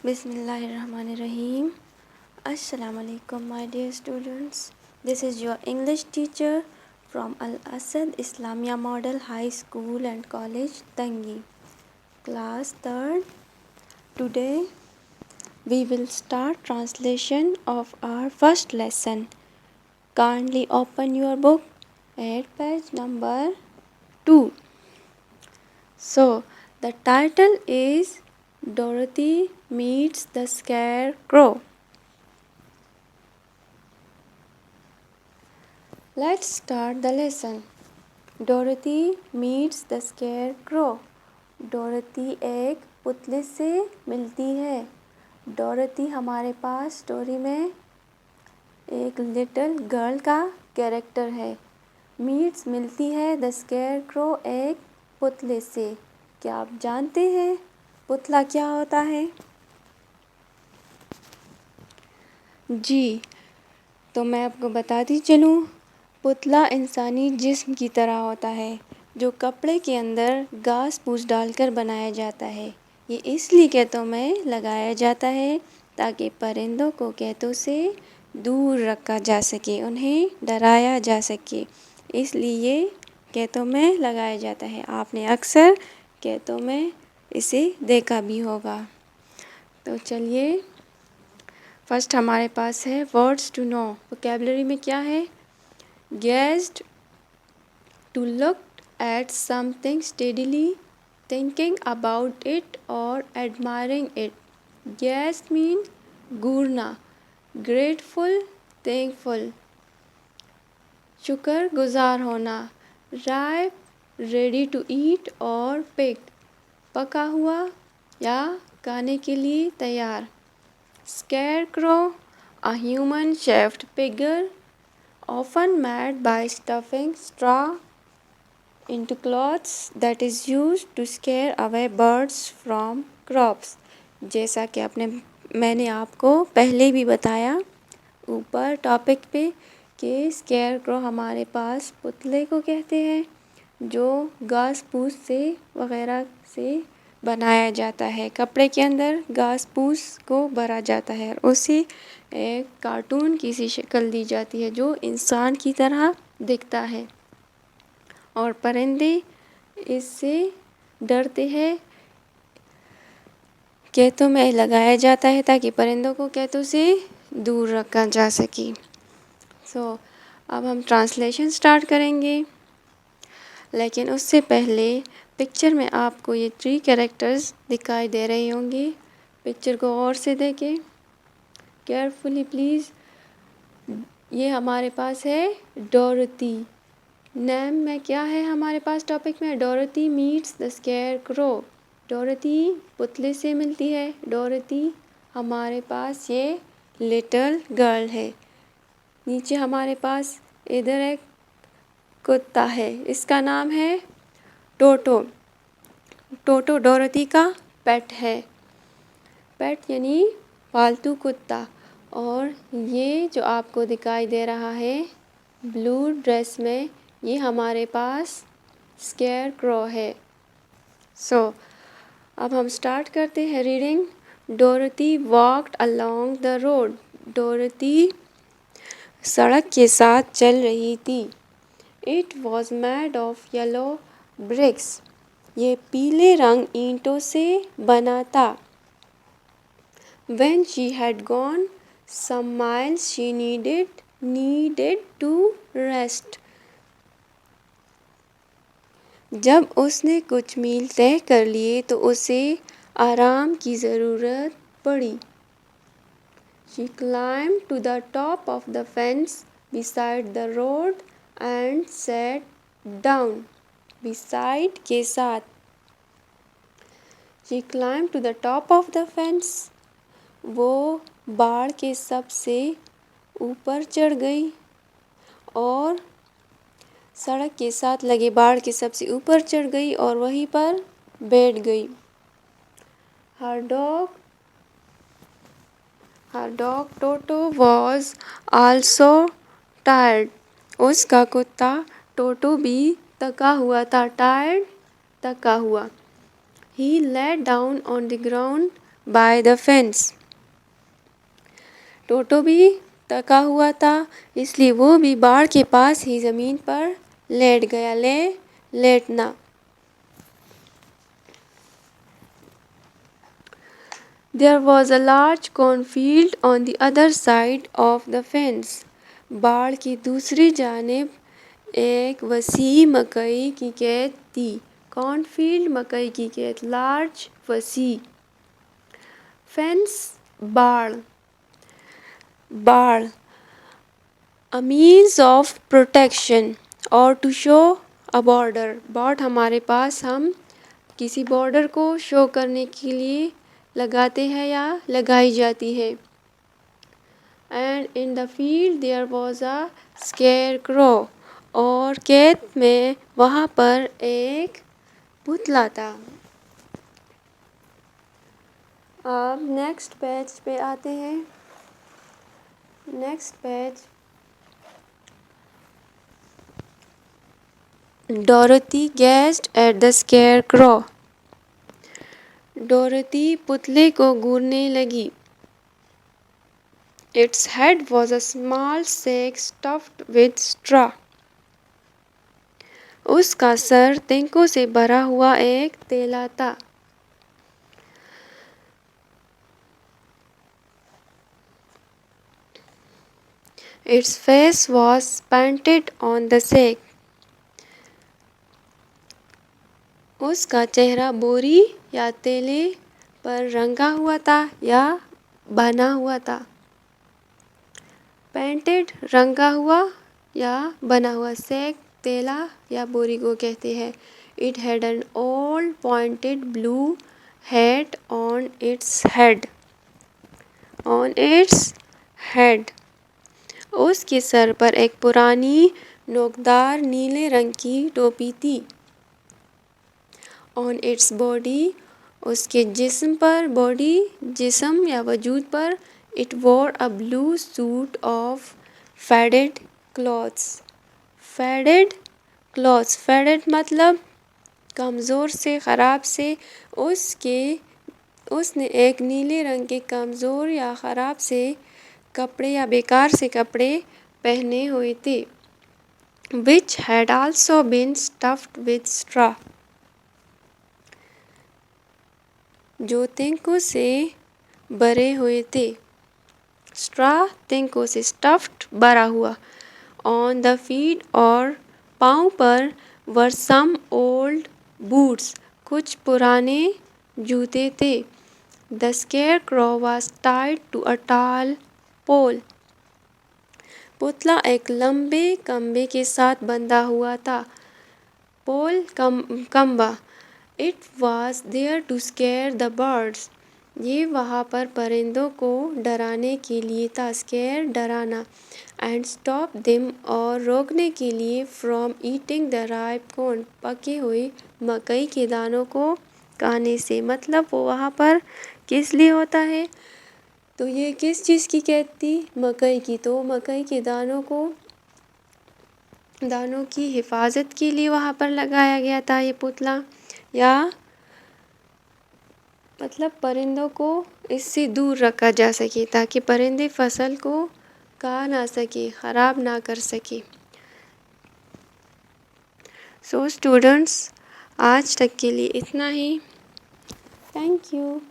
Bismillahirrahmanirrahim. Assalamu alaikum, my dear students. This is your English teacher from Al Asad Islamia Model High School and College, Tangi, class 3rd. Today we will start translation of our first lesson. Kindly open your book at page number 2. So, the title is Dorothy Meets the Scarecrow. Let's start the lesson. Dorothy meets the Scarecrow. Dorothy एक पुतले से मिलती है. Dorothy हमारे पास story में एक little girl का character है. मीट्स मिलती है द स्केयरक्रो एक पुतले से. क्या आप जानते हैं पुतला क्या होता है? जी, तो मैं आपको बताती चलूँ. पुतला इंसानी जिस्म की तरह होता है जो कपड़े के अंदर घास फूस डालकर बनाया जाता है. ये इसलिए कहतों में लगाया जाता है ताकि परिंदों को कहतों से दूर रखा जा सके, उन्हें डराया जा सके. इसलिए कहतों में लगाया जाता है. आपने अक्सर कहतों में इसे देखा भी होगा. तो चलिए, फर्स्ट हमारे पास है वर्ड्स टू नो. वोकैबुलरी में क्या है? Gazed, to look at something steadily, thinking about it or admiring it. Gazed mean Ghurna, grateful, thankful. शुक्रगुजार होना, ripe, ready to eat or picked. पका हुआ या खाने के लिए तैयार. Scarecrow, a human shaped figure often made by stuffing straw into cloths that is used to scare away birds from crops. जैसा कि मैंने आपको पहले भी बताया ऊपर टॉपिक पे कि स्केयरक्रो हमारे पास पुतले को कहते हैं जो घास फूस से वगैरह से बनाया जाता है. कपड़े के अंदर घास फूस को भरा जाता है और उसे एक कार्टून की सी शक्ल दी जाती है जो इंसान की तरह दिखता है और परिंदे इससे डरते हैं. कहतों में लगाया जाता है ताकि परिंदों को कहतों से दूर रखा जा सके. अब हम ट्रांसलेशन स्टार्ट करेंगे, लेकिन उससे पहले पिक्चर में आपको ये 3 कैरेक्टर्स दिखाई दे रहे होंगे. पिक्चर को गौर से देखें, केयरफुली प्लीज़. ये हमारे पास है डोरथी. नेम में क्या है हमारे पास टॉपिक में? डोरथी मीट्स द स्केयरक्रो. डोरथी पुतले से मिलती है. डोरथी हमारे पास ये लिटिल गर्ल है. नीचे हमारे पास इधर एक कुत्ता है, इसका नाम है टोटो. टोटो डोरथी का पेट है. पेट यानी पालतू कुत्ता. और ये जो आपको दिखाई दे रहा है ब्लू ड्रेस में, ये हमारे पास स्केयरक्रो है. अब हम स्टार्ट करते हैं reading. Dorothy walked along the road. Dorothy सड़क के साथ चल रही थी. It was made of yellow bricks. ये पीले रंग ईंटों से बना था. When she had gone some miles, she needed to rest. जब उसने कुछ मील तय कर लिए तो उसे आराम की ज़रूरत पड़ी. She climbed to the top of the fence beside the road and sat down. Beside के साथ. She climbed to the top of the fence. वो बाड़ के सबसे ऊपर चढ़ गई और सड़क के साथ लगे बाड़ के सबसे ऊपर चढ़ गई और वहीं पर बैठ गई. Her dog Toto was also tired. उसका कुत्ता टोटो भी थका हुआ था. Tired, थका हुआ. He lay down on the ground by the fence. टोटो भी थका हुआ था, इसलिए वो भी बाड़ के पास ही ज़मीन पर लेट गया। लेटना। There was a large cornfield on the other side of the fence. बाड़ की दूसरी जानिब एक वसी मकई की खेत थी। कॉर्नफील्ड मकई की खेत, लार्ज वसी। फेंस बाड़। बाड़ a means of protection or to show a border. बॉर्ड हमारे पास हम किसी बॉर्डर को शो करने के लिए लगाते हैं या लगाई जाती है। And in the field there was a scarecrow. और खेत में वहाँ पर एक पुतला था। अब नेक्स्ट पेज पे आते हैं। Next page. Dorothy gazed at the scarecrow. डोरथी पुतले को घूरने लगी। Its head was a small sack stuffed with straw. उसका सर तिनकों से भरा हुआ एक थैला था। Its face was painted on the sack. उसका चेहरा बोरी या थैले पर रंगा हुआ था या बना हुआ था। पेंटेड रंगा हुआ या बना हुआ। सैक थैला या बोरी को कहते हैं। It had an old pointed blue hat on its head. On its head. उसके सर पर एक पुरानी नोकदार नीले रंग की टोपी थी। On its body. उसके जिस्म पर, बॉडी जिस्म या वजूद पर। It wore a blue suit of faded clothes. Faded clothes. Faded मतलब कमज़ोर से, ख़राब से। उसने एक नीले रंग के कमज़ोर या ख़राब से कपड़े या बेकार से कपड़े पहने हुए थे। Which had also been stuffed with straw. जो तिनकों से भरे हुए थे। स्ट्रा तिनकों से, स्टफ्ड भरा हुआ। ऑन द फीट और पाँव पर वर सम ओल्ड बूट्स, कुछ पुराने जूते थे। The scarecrow was tied to a tall pole. पुतला एक लंबे खंबे के साथ बंधा हुआ था। पोल खंबा। It was there to scare the birds. ये वहाँ पर परिंदों को डराने के लिए था। स्केयर डराना। एंड स्टॉप देम और रोकने के लिए from eating the ripe corn, पके हुए मकई के दानों को खाने से। मतलब वो वहाँ पर किस लिए होता है? तो ये किस चीज़ की कहती थी? मकई की। तो मकई के दानों की हिफाजत के लिए वहाँ पर लगाया गया था ये पुतला। या मतलब परिंदों को इससे दूर रखा जा सके ताकि परिंदे फसल को खा ना सके, ख़राब ना कर सके। सो स्टूडेंट्स, आज तक के लिए इतना ही। Thank you.